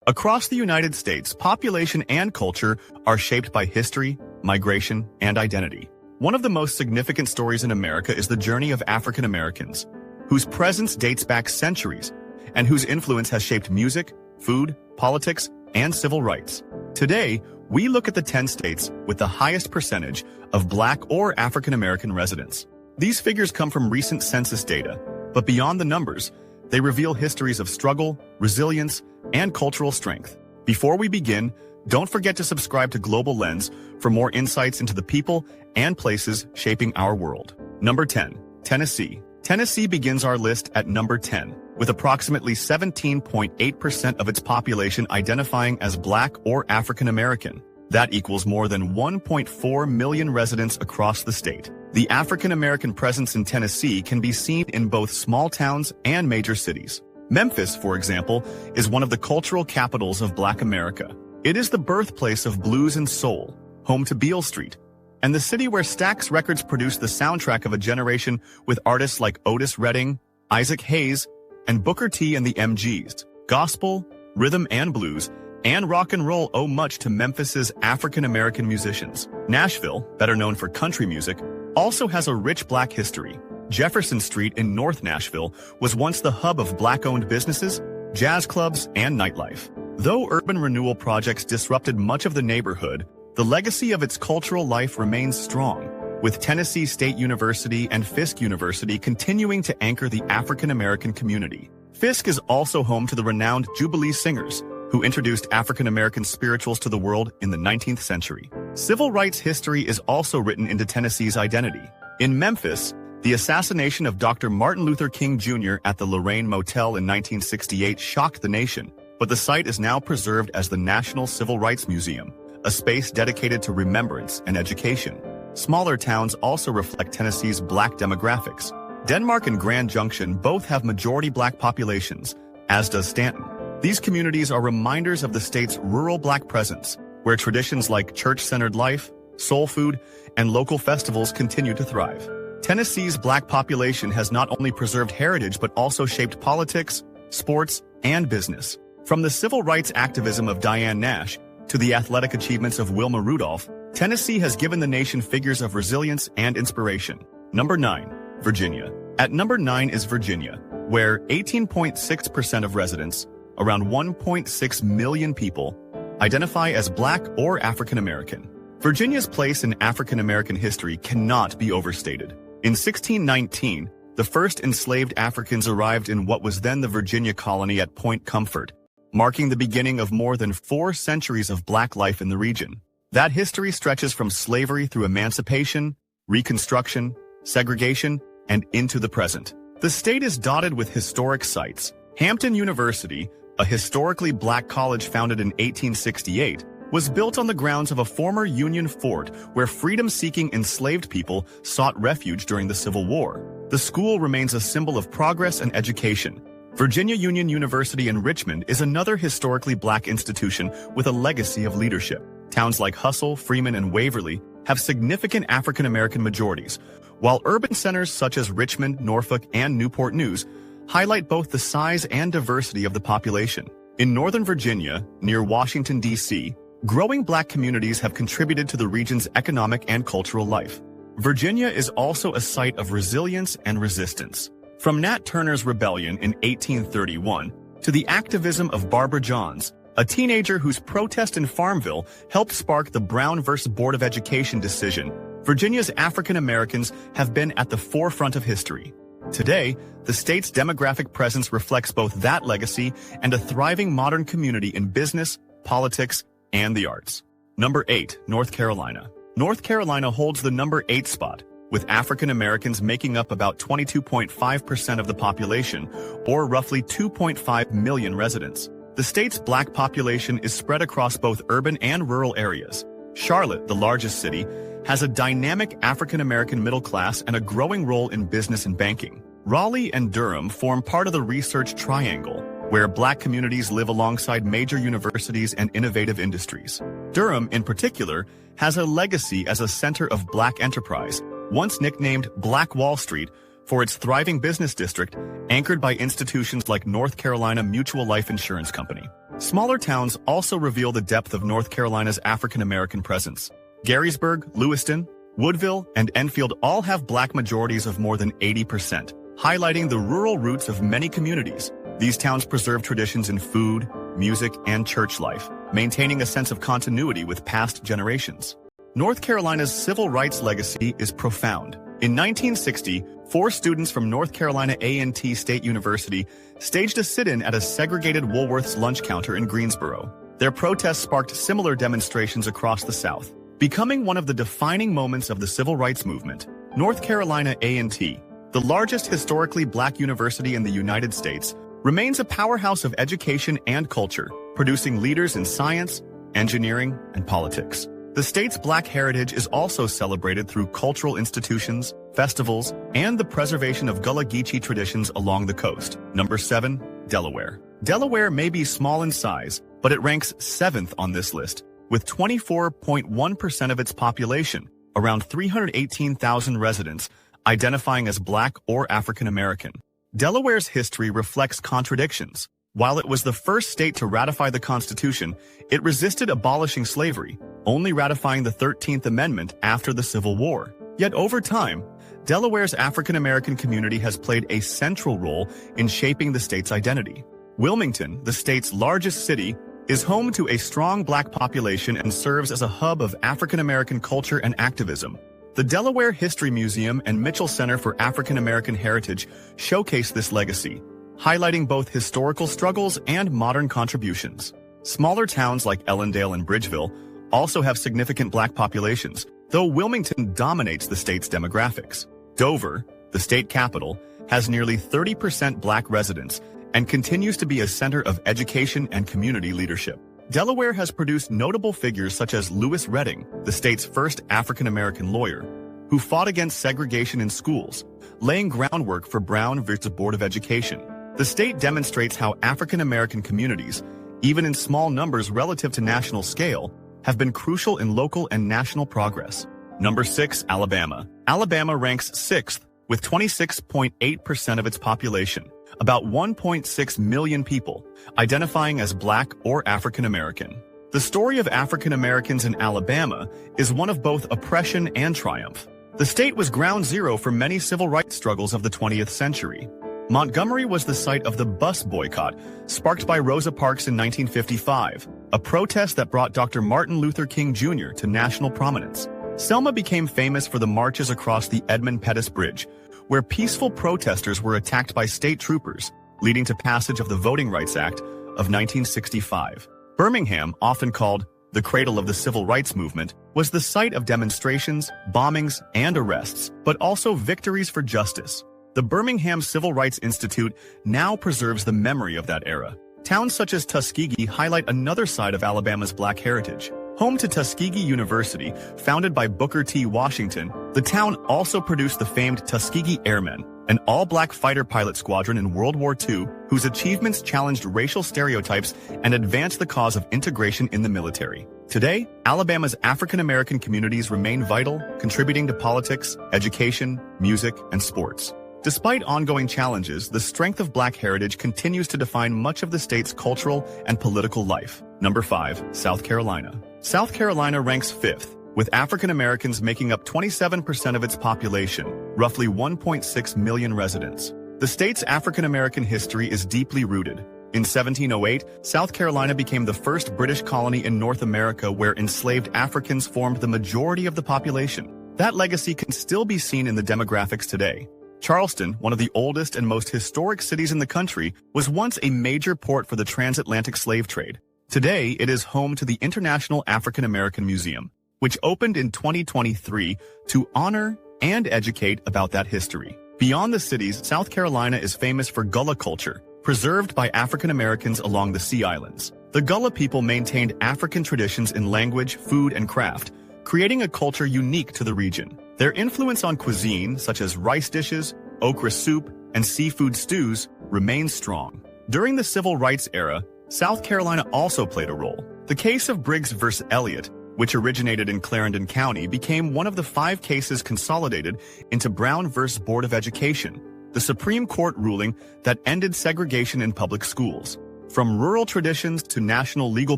Across the United States, population and culture are shaped by history, migration, and identity. One of the most significant stories in America is the journey of African Americans, whose presence dates back centuries and whose influence has shaped music, food, politics, and civil rights. Today, we look at the 10 states with the highest percentage of Black or African American residents. These figures come from recent census data, but beyond the numbers, they reveal histories of struggle, resilience, and cultural strength. Before we begin, don't forget to subscribe to Global Lens for more insights into the people and places shaping our world. Number 10. Tennessee. Tennessee begins our list at number 10, with approximately 17.8% of its population identifying as Black or African American. That equals more than 1.4 million residents across the state. The African American presence in Tennessee can be seen in both small towns and major cities. Memphis, for example, is one of the cultural capitals of Black America. It is the birthplace of blues and soul, home to Beale Street, and the city where Stax Records produced the soundtrack of a generation with artists like Otis Redding, Isaac Hayes, and Booker T and the MGs. Gospel, rhythm and blues, and rock and roll owe much to Memphis's African-American musicians. Nashville, better known for country music, also has a rich Black history. Jefferson Street in North Nashville was once the hub of Black-owned businesses, jazz clubs, and nightlife. Though urban renewal projects disrupted much of the neighborhood, the legacy of its cultural life remains strong, with Tennessee State University and Fisk University continuing to anchor the African-American community. Fisk is also home to the renowned Jubilee Singers, who introduced African-American spirituals to the world in the 19th century. Civil rights history is also written into Tennessee's identity. In Memphis, the assassination of Dr. Martin Luther King Jr. at the Lorraine Motel in 1968 shocked the nation, but the site is now preserved as the National Civil Rights Museum, a space dedicated to remembrance and education. Smaller towns also reflect Tennessee's Black demographics. Denmark and Grand Junction both have majority Black populations, as does Stanton. These communities are reminders of the state's rural Black presence, where traditions like church-centered life, soul food, and local festivals continue to thrive. Tennessee's Black population has not only preserved heritage but also shaped politics, sports, and business. From the civil rights activism of Diane Nash to the athletic achievements of Wilma Rudolph, Tennessee has given the nation figures of resilience and inspiration. Number 9. Virginia. At number 9 is Virginia, where 18.6% of residents, around 1.6 million people, identify as Black or African American. Virginia's place in African American history cannot be overstated. In 1619, the first enslaved Africans arrived in what was then the Virginia colony at Point Comfort, marking the beginning of more than 4 centuries of Black life in the region. That history stretches from slavery through emancipation, Reconstruction, segregation, and into the present. The state is dotted with historic sites. Hampton University, a historically Black college founded in 1868, was built on the grounds of a former Union fort where freedom-seeking enslaved people sought refuge during the Civil War. The school remains a symbol of progress and education. Virginia Union University in Richmond is another historically Black institution with a legacy of leadership. Towns like Hustle, Freeman, and Waverly have significant African American majorities, while urban centers such as Richmond, Norfolk, and Newport News highlight both the size and diversity of the population. In Northern Virginia, near Washington, D.C., growing Black communities have contributed to the region's economic and cultural life. Virginia is also a site of resilience and resistance. From Nat Turner's rebellion in 1831 to the activism of Barbara Johns, a teenager whose protest in Farmville helped spark the Brown v. Board of Education decision, Virginia's African Americans have been at the forefront of history. Today, the state's demographic presence reflects both that legacy and a thriving modern community in business, politics, and the arts. Number 8. North Carolina. North Carolina holds the number 8 spot, with African Americans making up about 22.5% of the population, or roughly 2.5 million residents. The state's Black population is spread across both urban and rural areas. Charlotte, the largest city, has a dynamic African American middle class and a growing role in business and banking. Raleigh and Durham form part of the Research Triangle, where Black communities live alongside major universities and innovative industries. Durham, in particular, has a legacy as a center of Black enterprise, once nicknamed Black Wall Street for its thriving business district, anchored by institutions like North Carolina Mutual Life Insurance Company. Smaller towns also reveal the depth of North Carolina's African-American presence. Garysburg, Lewiston, Woodville, and Enfield all have black majorities of more than 80%, highlighting the rural roots of many communities. These towns preserve traditions in food, music, and church life, maintaining a sense of continuity with past generations. North Carolina's civil rights legacy is profound. In 1960, 4 students from North Carolina A&T State University staged a sit-in at a segregated Woolworth's lunch counter in Greensboro. Their protests sparked similar demonstrations across the South, becoming one of the defining moments of the civil rights movement. North Carolina A&T, the largest historically black university in the United States, remains a powerhouse of education and culture, producing leaders in science, engineering, and politics. The state's black heritage is also celebrated through cultural institutions, festivals, and the preservation of Gullah Geechee traditions along the coast. Number 7. Delaware. Delaware may be small in size, but it ranks 7th on this list, with 24.1% of its population, around 318,000 residents, identifying as black or African American. Delaware's history reflects contradictions. While it was the first state to ratify the Constitution, it resisted abolishing slavery, only ratifying the 13th Amendment after the Civil War. Yet over time, Delaware's African American community has played a central role in shaping the state's identity. Wilmington, the state's largest city, is home to a strong black population and serves as a hub of African American culture and activism. The Delaware History Museum and Mitchell Center for African American Heritage showcase this legacy, highlighting both historical struggles and modern contributions. Smaller towns like Ellendale and Bridgeville also have significant black populations, though Wilmington dominates the state's demographics. Dover, the state capital, has nearly 30% black residents and continues to be a center of education and community leadership. Delaware has produced notable figures such as Lewis Redding, the state's first African-American lawyer, who fought against segregation in schools, laying groundwork for Brown versus Board of Education. The state demonstrates how African-American communities, even in small numbers relative to national scale, have been crucial in local and national progress. Number 6. Alabama. Alabama ranks 6th, with 26.8% of its population, about 1.6 million people, identifying as black or African American. The story of African Americans in Alabama is one of both oppression and triumph. The state was ground zero for many civil rights struggles of the 20th century. Montgomery was the site of the bus boycott, sparked by Rosa Parks in 1955, a protest that brought Dr. Martin Luther King Jr. to national prominence. Selma became famous for the marches across the Edmund Pettus Bridge, where peaceful protesters were attacked by state troopers, leading to passage of the Voting Rights Act of 1965. Birmingham, often called the cradle of the civil rights movement, was the site of demonstrations, bombings, and arrests, but also victories for justice. The Birmingham Civil Rights Institute now preserves the memory of that era. Towns such as Tuskegee highlight another side of Alabama's black heritage. Home to Tuskegee University, founded by Booker T. Washington, the town also produced the famed Tuskegee Airmen, an all-black fighter pilot squadron in World War II whose achievements challenged racial stereotypes and advanced the cause of integration in the military. Today, Alabama's African-American communities remain vital, contributing to politics, education, music, and sports. Despite ongoing challenges, the strength of black heritage continues to define much of the state's cultural and political life. Number 5. South Carolina. South Carolina ranks 5th, with African Americans making up 27% of its population, roughly 1.6 million residents. The state's African American history is deeply rooted. In 1708, South Carolina became the first British colony in North America where enslaved Africans formed the majority of the population. That legacy can still be seen in the demographics today. Charleston, one of the oldest and most historic cities in the country, was once a major port for the transatlantic slave trade. Today, it is home to the International African American Museum, which opened in 2023 to honor and educate about that history. Beyond the cities, South Carolina is famous for Gullah culture, preserved by African Americans along the Sea Islands. The Gullah people maintained African traditions in language, food, and craft, creating a culture unique to the region. Their influence on cuisine, such as rice dishes, okra soup, and seafood stews, remains strong. During the Civil Rights era, South Carolina also played a role. The case of Briggs v. Elliott, which originated in Clarendon County, became one of the 5 cases consolidated into Brown v. Board of Education, the Supreme Court ruling that ended segregation in public schools. From rural traditions to national legal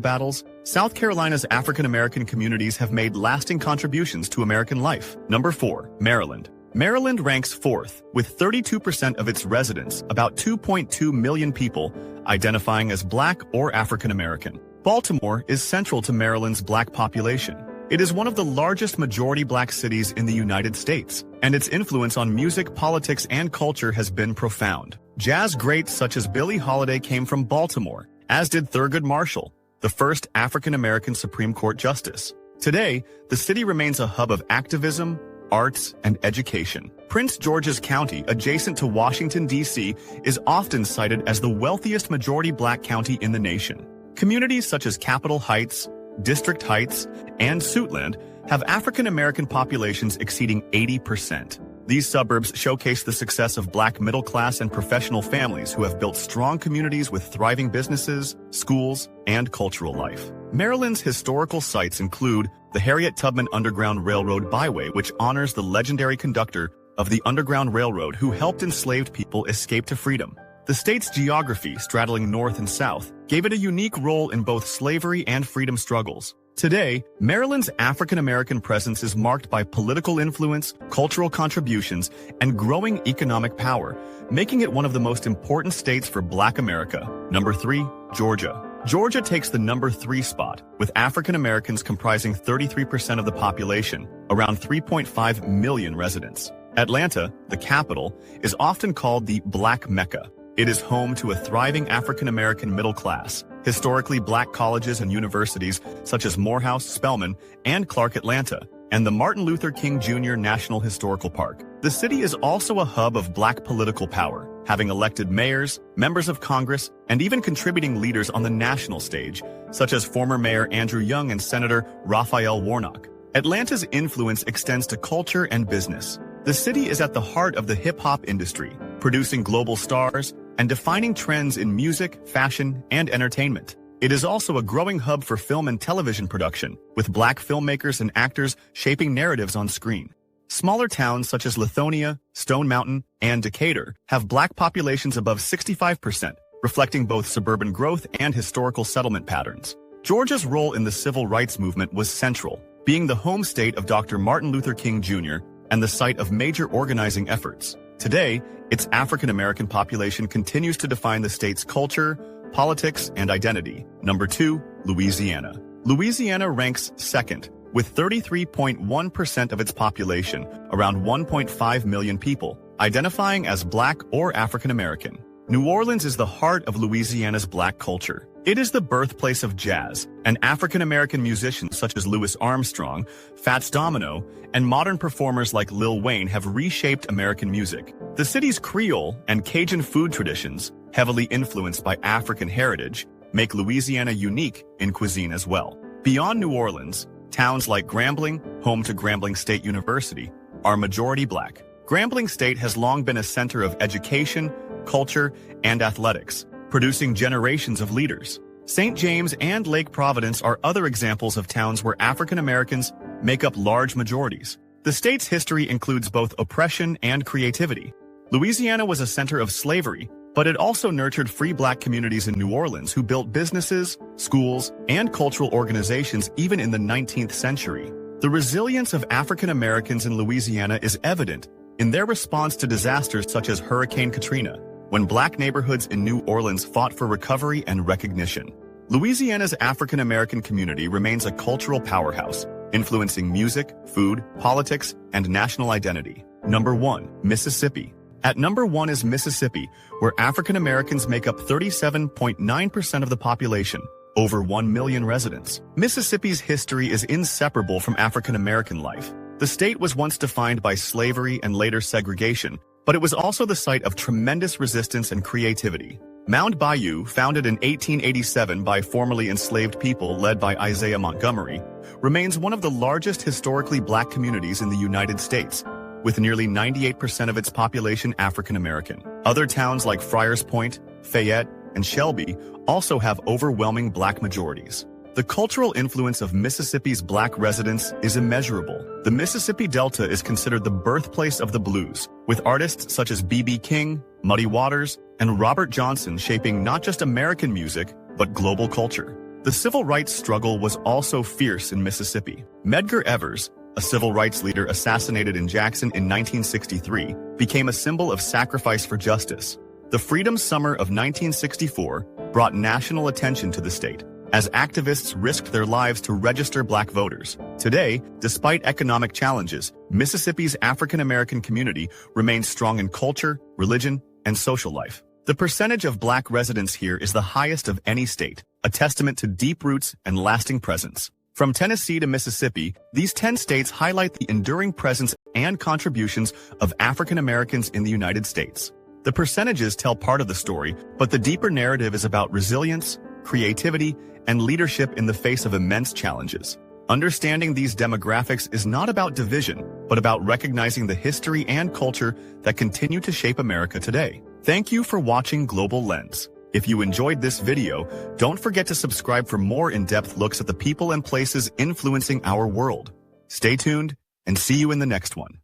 battles, South Carolina's African American communities have made lasting contributions to American life. Number 4, Maryland. Maryland ranks fourth, with 32% of its residents, about 2.2 million people, identifying as Black or African American. Baltimore is central to Maryland's Black population. It is one of the largest majority Black cities in the United States, and its influence on music, politics, and culture has been profound. Jazz greats such as Billie Holiday came from Baltimore, as did Thurgood Marshall, the first African American Supreme Court justice. Today, the city remains a hub of activism, arts, and education. Prince George's County, adjacent to Washington, D.C., is often cited as the wealthiest majority Black county in the nation. Communities such as Capitol Heights, District Heights, and Suitland have African American populations exceeding 80%. These suburbs showcase the success of Black middle-class and professional families who have built strong communities with thriving businesses, schools, and cultural life. Maryland's historical sites include the Harriet Tubman Underground Railroad Byway, which honors the legendary conductor of the Underground Railroad who helped enslaved people escape to freedom. The state's geography, straddling north and south, gave it a unique role in both slavery and freedom struggles. Today, Maryland's African American presence is marked by political influence, cultural contributions, and growing economic power, making it one of the most important states for Black America. Number 3, Georgia. Georgia takes the number 3 spot, with African Americans comprising 33% of the population, around 3.5 million residents. Atlanta, the capital, is often called the Black Mecca. It is home to a thriving African American middle class, historically Black colleges and universities such as Morehouse, Spelman, and Clark Atlanta, and the Martin Luther King Jr. National Historical Park. The city is also a hub of Black political power, having elected mayors, members of Congress, and even contributing leaders on the national stage, such as former Mayor Andrew Young and Senator Raphael Warnock. Atlanta's influence extends to culture and business. The city is at the heart of the hip-hop industry, producing global stars and defining trends in music, fashion, and entertainment. It is also a growing hub for film and television production, with Black filmmakers and actors shaping narratives on screen. Smaller towns such as Lithonia, Stone Mountain, and Decatur have Black populations above 65%, reflecting both suburban growth and historical settlement patterns. Georgia's role in the civil rights movement was central, being the home state of Dr. Martin Luther King Jr. and the site of major organizing efforts. Today, its African American population continues to define the state's culture, politics, and identity. Number 2, Louisiana. Louisiana ranks second, with 33.1% of its population, around 1.5 million people, identifying as Black or African American. New Orleans is the heart of Louisiana's Black culture. It is the birthplace of jazz, and African American musicians such as Louis Armstrong, Fats Domino, and modern performers like Lil Wayne have reshaped American music. The city's Creole and Cajun food traditions, heavily influenced by African heritage, make Louisiana unique in cuisine as well. Beyond New Orleans, towns like Grambling, home to Grambling State University, are majority Black. Grambling State has long been a center of education, culture, and athletics, producing generations of leaders. St. James and Lake Providence are other examples of towns where African Americans make up large majorities. The state's history includes both oppression and creativity. Louisiana was a center of slavery, but it also nurtured free Black communities in New Orleans who built businesses, schools, and cultural organizations even in the 19th century. The resilience of African Americans in Louisiana is evident in their response to disasters such as Hurricane Katrina, when Black neighborhoods in New Orleans fought for recovery and recognition. Louisiana's African American community remains a cultural powerhouse, influencing music, food, politics, and national identity. Number 1, Mississippi. At number 1 is Mississippi, where African Americans make up 37.9% of the population, over 1 million residents. Mississippi's history is inseparable from African American life. The state was once defined by slavery and later segregation, but it was also the site of tremendous resistance and creativity. Mound Bayou, founded in 1887 by formerly enslaved people led by Isaiah Montgomery, remains one of the largest historically Black communities in the United States, with nearly 98% of its population African American. Other towns like Friars Point, Fayette, and Shelby also have overwhelming Black majorities. The cultural influence of Mississippi's Black residents is immeasurable. The Mississippi Delta is considered the birthplace of the blues, with artists such as B.B. King, Muddy Waters, and Robert Johnson shaping not just American music, but global culture. The civil rights struggle was also fierce in Mississippi. Medgar Evers, a civil rights leader assassinated in Jackson in 1963, became a symbol of sacrifice for justice. The Freedom Summer of 1964 brought national attention to the state, as activists risked their lives to register Black voters. Today, despite economic challenges, Mississippi's African-American community remains strong in culture, religion, and social life. The percentage of Black residents here is the highest of any state, a testament to deep roots and lasting presence. From Tennessee to Mississippi, these 10 states highlight the enduring presence and contributions of African Americans in the United States. The percentages tell part of the story, but the deeper narrative is about resilience, creativity, and leadership in the face of immense challenges. Understanding these demographics is not about division, but about recognizing the history and culture that continue to shape America today. Thank you for watching Global Lens. If you enjoyed this video, don't forget to subscribe for more in-depth looks at the people and places influencing our world. Stay tuned and see you in the next one.